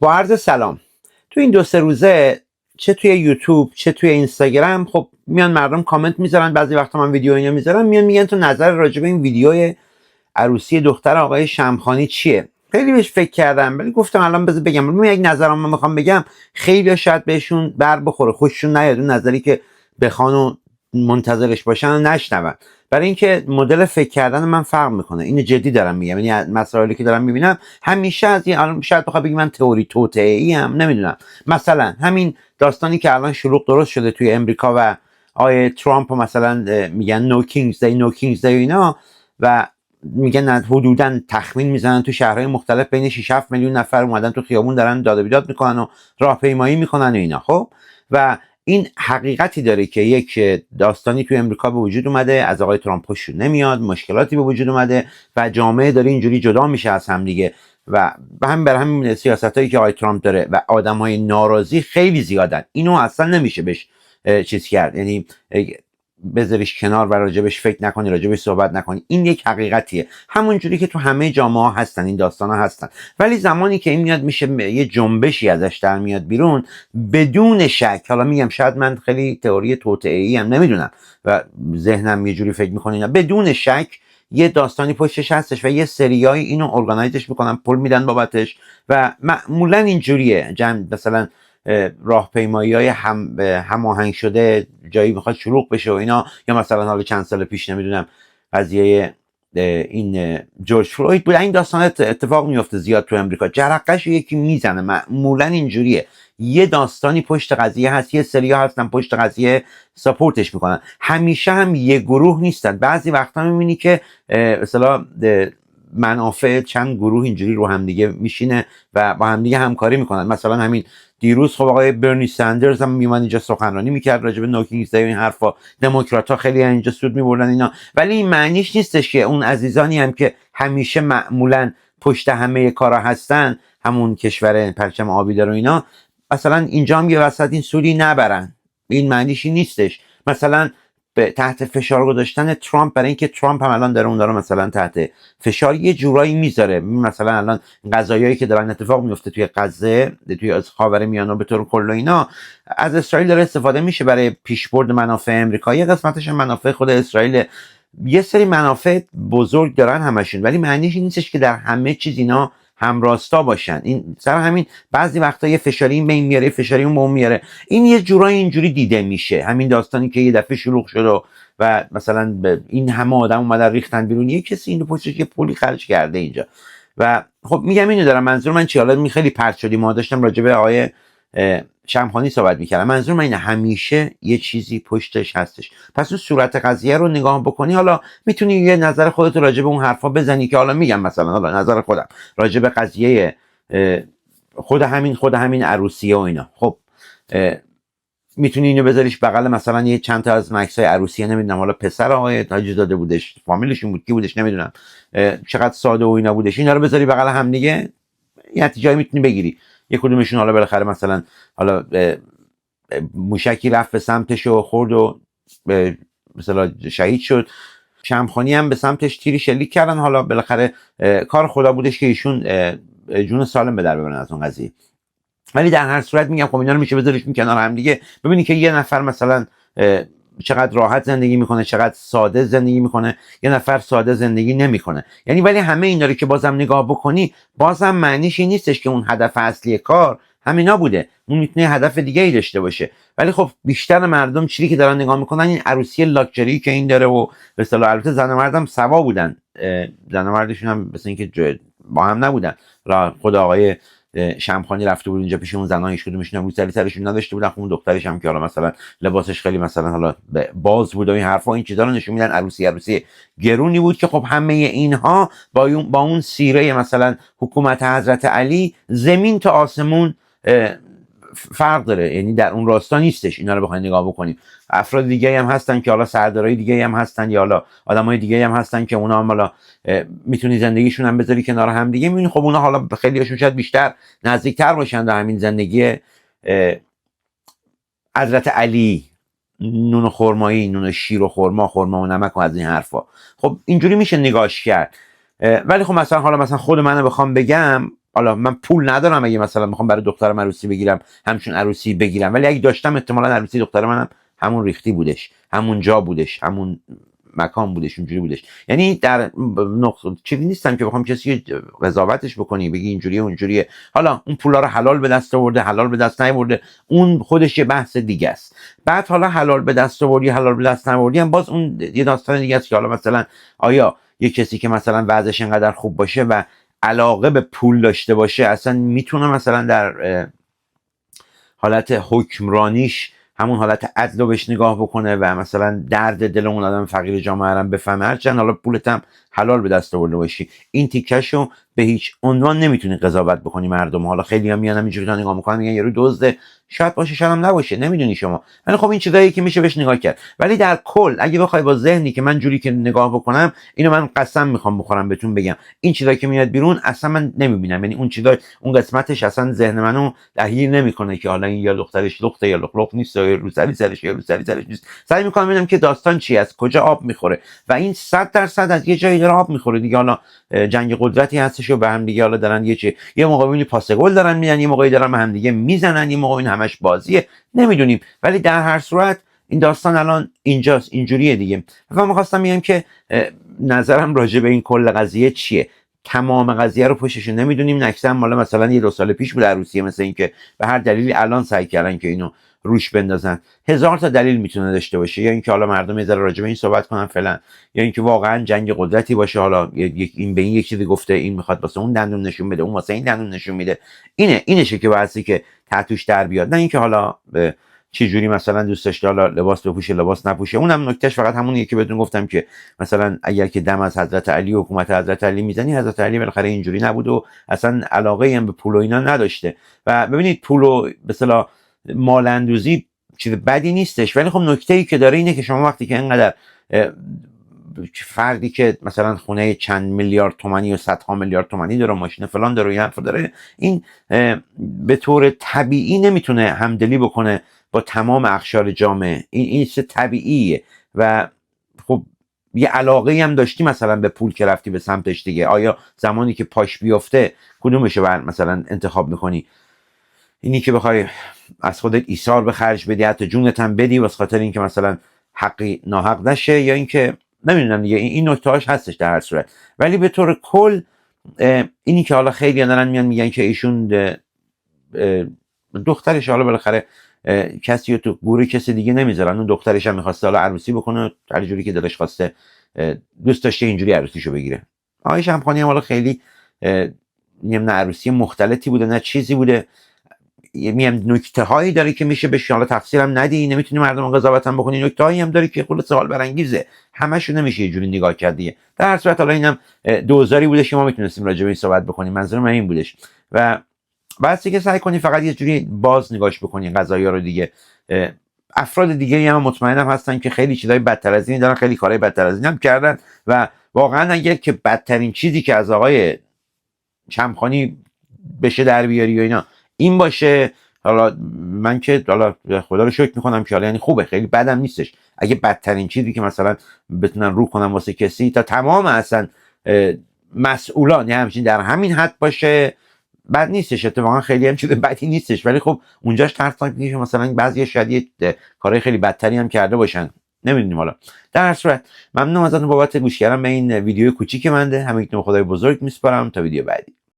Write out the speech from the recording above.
با عرض سلام. تو این 2 3 روزه چه توی یوتیوب چه توی اینستاگرام خب میان مردم کامنت میذارن، بعضی وقتا من ویدیو اینا میذارم، میان میگن تو نظر راجع به این ویدیوی عروسی دختر آقای شمخانی چیه؟ خیلی بهش فکر کردم ولی گفتم الان بذار بگم. من یک نظرم من میخوام بگم، خیلی شاید بهشون بر بخوره، خوششون نیاد اون نظری که بخوان و منتظرش باشن و نشنون. برای اینکه مدل فکر کردن من فرق میکنه، اینو جدی دارم میگم. یعنی مسائلی که دارم میبینم همیشه از این الان شاید بخوام بگم من تئوری توطئه‌ای ام، نمیدونم. مثلا همین داستانی که الان شلوغ درست شده توی امریکا و آیه ترامپ مثلا میگن نو کینگز دی نو کینگز دی اینا، و میگن حدودا تخمین میزنن تو شهرهای مختلف بین 6 7 میلیون نفر اومدن تو خیابون دارن داد و بیداد میکنن و راهپیمایی میکنن و اینا. خب و این حقیقتی داره که یک داستانی توی امریکا به وجود اومده، از آقای ترامپ خوششون نمیاد، مشکلاتی به وجود اومده و جامعه داره اینجوری جدا میشه از هم دیگه. و همین برای همین سیاستایی که آقای ترامپ داره و آدمای ناراضی خیلی زیادن. اینو اصلا نمیشه بهش چیز کرد، یعنی بذاریش کنار و راجبش فکر نکنی، راجبش صحبت نکنی. این یک حقیقتیه، همون جوری که تو همه جامعه ها هستن، این داستان ها هستن. ولی زمانی که این میاد میشه یه جنبشی ازش در میاد بیرون، بدون شک، حالا میگم شاید من خیلی تئوری توطئه‌ای ام، نمیدونم و ذهنم یه جوری فکر میکنه، بدون شک یه داستانی پشتش هستش و یه سریای اینو ارگانایزش میکنن، پول میدن بابتش و معمولا اینجوریه. مثلا راهپیمایی های هماهنگ شده جایی میخواد شلوغ بشه و اینا، یا مثلا حالا چند سال پیش نمیدونم قضیه این جورج فلوید بود، این داستان اتفاق میفته زیاد تو امریکا، جرقه‌شو یکی میزنه. معمولا اینجوریه، یه داستانی پشت قضیه هست، یه سریا هستن پشت قضیه ساپورتش میکنن. همیشه هم یه گروه نیستن، بعضی وقتا میبینی که مثلا منافع چند گروه اینجوری رو همدیگه میشینه و با همدیگه همکاری میکنن. مثلا همین دیروز خب آقای برنی ساندرز هم میومد اینجا سخنرانی میکرد راجع به نوکینگز دی و این حرفا، دموکرات‌ها خیلی اینجا سود میبردن اینا. ولی این معنیش نیستش که اون عزیزانی هم که همیشه معمولا پشت همه کارا هستن، همون کشور پرچم آبی داره و اینا، مثلا اینجا هم یه وسط این سودی نبرن. این معنیش نیستش. مثلا به تحت فشار گذاشتن ترامپ، برای اینکه ترامپ هم الان داره اون داره مثلا تحت فشار یه جورایی میذاره. مثلا الان قضایایی که دارن اتفاق میفته توی غزه، توی خاورمیانه به طور کل اینا، از اسرائیل داره استفاده میشه برای پیشبرد منافع امریکا. یه قسمتش هم منافع خود اسرائیل. یه سری منافع بزرگ دارن همشون، ولی معنیش این نیستش که در همه چیز اینا همراستا باشن. این سر همین بعضی وقتا یه فشاری این به این میاره، فشاری اون به اون میاره. این یه جورایی اینجوری دیده میشه. همین داستانی که یه دفعه شلوغ شد و مثلا این همه آدم اومدن ریختن بیرون، یه کسی اینو پشتش یه پولی خرج کرده اینجا. و خب میگم اینو دارم، منظور من چی؟ حالا خیلی پرت شدیم، ما داشتم راجع به آقای شمخانی صحبت میکردم. منظور من اینه همیشه یه چیزی پشتش هستش. پس اون صورت قضیه رو نگاه بکنی، حالا میتونی یه نظر خودت راجع به اون حرفا بزنی که حالا میگم مثلا حالا نظر خودم راجع به قضیه خود همین عروسیه و اینا. خب میتونی اینو بذاریش بغل مثلا یه چند تا از مکس های عروسیه، نمیدونم حالا پسر آقای تاج داده بودش، فامیلشون بود کی بودش نمیدونم، چقدر ساده و اینا بودش، اینا رو بذاری بغل هم دیگه، یه نتیجه‌ای میتونی بگیری. یه کدومشون حالا بالاخره مثلا حالا موشکی رفت به سمتش و خورد و مثلا شهید شد، شمخانی هم به سمتش تیری شلیک کردن، حالا بالاخره کار خدا بودش که ایشون جون سالم به در ببرن از اون قضیه. ولی در هر صورت میگم خب اینا رو میشه بذاریش کنار هم دیگه، ببینی که یه نفر مثلا چقدر راحت زندگی میکنه، چقدر ساده زندگی میکنه، یه نفر ساده زندگی نمیکنه. یعنی ولی همه اینا رو که بازم نگاه بکنی، بازم معنیش این نیستش که اون هدف اصلی کار همینا بوده. اون میتونه هدف دیگه ای داشته باشه. ولی خب بیشتر مردم چیزی که دارن نگاه میکنن این عروسی لاکچری که این داره و به اصطلاح البته زن و مردم سوا بودن، زن و مردشون هم مثلا اینکه با هم نبودن. خود آقای شمخانی رفته بود اینجا پیش اون زنا، هیچ کدومشون هم روسری سرشون نداشته بودن. خب اون دخترش هم که حالا مثلا لباسش خیلی مثلا حالا باز بود و این حرفا، این چیزا رو نشون میدن. عروسی گرونی بود که خب همه اینها با اون سیره مثلا حکومت حضرت علی زمین تا آسمون فرق داره، یعنی در اون راستا نیستش. اینا رو بخواید نگاه بکنیم، افراد دیگه هم هستن که حالا سردارای دیگه هم هستن، یا حالا آدمای دیگه هم هستن که اونا هم حالا میتونی زندگیشون هم بذاری کنار هم دیگه. میبینی خب اونا حالا خیلی هاشون شاید بیشتر نزدیکتر باشن در همین زندگی حضرت علی، نون و خرمایی، نون و شیر و خرما و نمک و از این حرفا. خب اینجوری میشه نگاهش کرد. ولی خب مثلا حالا مثلا خود منو بخوام بگم، حالا من پول ندارم اگه مثلا میخوام برای دخترم عروسی بگیرم همچون عروسی بگیرم، ولی اگه داشتم احتمالاً عروسی دختر منم همون ریختی بودش، همون جا بودش، همون مکان بودش، اونجوری بودش. یعنی در چیزی نیستم که بخوام کسی قضاوتش بکنی بگی اینجوریه اونجوریه. حالا اون پولا رو حلال به دست آورده، حلال به دست نیاورده، اون خودش یه بحث دیگه است. بعد حالا حلال به دست آوردی، حلال به دست نیاوردی هم باز اون یه داستان دیگه است که حالا مثلا آیا یه کسی که مثلا وضعش اینقدر خوب باشه و علاقه به پول داشته باشه اصلا میتونه مثلا در حالت حکمرانیش همون حالت عدل رو بهش نگاه بکنه و مثلا درد دل اون آدم فقیر جامعه رو بفهمه، هرچند حالا پولت هم حلال به دست آورده باشی، این تیکشو به هیچ عنوان نمیتونی قضاوت بکنی مردم. حالا خیلی هم میان اینجوری نگاه میکنن میگن یارو دزده، شاید باشه شاید هم نباشه، نمیدونی شما. ولی خب این چیزایی که میشه بهش نگاه کرد. ولی در کل اگه بخوای با ذهنی که من جوری که نگاه بکنم، اینو من قسم میخوام بخورم بهتون بگم، این چیزایی که میاد بیرون اصلا من نمیبینم. یعنی اون چیزا اون قسمتش اصلا ذهن منو تحلیل نمیکنه که حالا این یا دخترش لخته یا لخ نیست یا روسری سرش یا روسری سرش نیست. سعی میکنم ببینم که داستان چی است، کجا آب میخوره، و این 100% از یه جایی داره آب میخوره دیگه. حالا جنگ قدرتی هستش و به هم دیگه حالا دارن یه موقع میبینی پاس گل دارن میدن، یه موقعی دارن به هم دیگه میزنن، یه موقع این همش بازیه، نمیدونیم. ولی در هر صورت این داستان الان اینجاست، اینجوریه دیگه. و میخواستم بگم که نظرم راجع به این کل قضیه چیه. تمام قضیه رو پشتش نمیدونیم، نکسم مال مثلا یه 2 سال پیش بود عروسیه، مثل این که به هر دلیلی الان سعی کردن که اینو روش بندازن. 1000 تا دلیل میتونه داشته باشه، یا اینکه حالا مردم یه ذره راجع به این صحبت کنن فعلا، یا اینکه واقعا جنگ قدرتی باشه، حالا این به این یک چیزی گفته، این میخواد واسه اون دندون نشون بده، اون واسه این دندون نشون میده. اینشه که واسه که تحتوش در بیاد، نه اینکه حالا چه جوری مثلا دوست داشته حالا لباس بپوشه لباس نپوشه. اونم نکتهش فقط همونیه که بهتون گفتم که مثلا اگر که دم از حضرت علی و حکومت حضرت علی میزنی، حضرت علی بالاخره اینجوری نبود و اصلا علاقه هم به پول و اینا نداشته. و ببینید پول و به اصطلاح مال اندوزی چیز بدی نیستش، ولی خب نکته‌ای که داره اینه که شما وقتی که اینقدر فردی که مثلا خونه چند میلیارد تومانی و صدها میلیارد تومانی داره، ماشین فلان داره، این حرف داره، این به طور طبیعی نمیتونه همدلی بکنه با تمام اقشار جامعه. این چیز طبیعیه. و خب یه علاقه هم داشتی مثلا به پول که رفتی به سمتش دیگه. آیا زمانی که پاش بیفته کدومشو مثلا انتخاب میکنی؟ اینی که بخوای از خودت ایثار به خرج بدی، حتی جونت هم بدی واسه خاطر اینکه مثلا حقی ناحق نشه، یا اینکه نمیدونم دیگه، این نکته هاش هستش در هر صورت. ولی به طور کل اینی که حالا خیلی دارن میگن که ایشون دخترش حالا بالاخره کسی رو تو گوره کسی دیگه نمیذارن، اون دخترش هم میخواسته حالا عروسی بکنه هر جوری که دلش خواسته، دوست داشته اینجوری عروسیشو بگیره. آقای شمخانی هم حالا خیلی نه عروسی مختلطی بوده نه چیزی بوده، نکته هایی داره که میشه بهش حالا تفسیرم ندی، نمیتونی مردم قضاوت هم بکنی، نکته هایی هم داره که خود سوال برانگیزه، همشو نمیشه یه جوری نگاه کرد دیگه. در هر صورت حالا اینم دوزاری بودش که ما میتونستیم راجع به این صحبت بکنیم، منظور من این بودش. و بعضی که سعی کنی فقط یه جوری باز نگاش بکنی قضایا رو دیگه. افراد دیگه هم مطمئنم هستن که خیلی چیزای بدتر از این دارن، خیلی کارهای بدتر از این هم کردن، و واقعا اگر که بدترین چیزی که از آقای شمخانی بشه در بیاری و اینا این باشه، حالا من که حالا خدا رو شکر میکنم که حالا یعنی خوبه، خیلی بدم نیستش. اگه بدترین چیزی که مثلا بتونن رو کنم واسه کسی تا تمام اصلا مسئولان یعنی همچین در همین حد باشه، بد نیستش، اتفاقا خیلی هم چیز بدی نیستش. ولی خب اونجاش ترسناک میشه مثلا بعضی شاید کارهای خیلی بدتری هم کرده باشن، نمیدونیم. حالا در هر صورت ممنونم ازتون بابت گوش کردن به این ویدیو کوچیک منده. همین خدای بزرگ میسپارم تا ویدیو بعدی.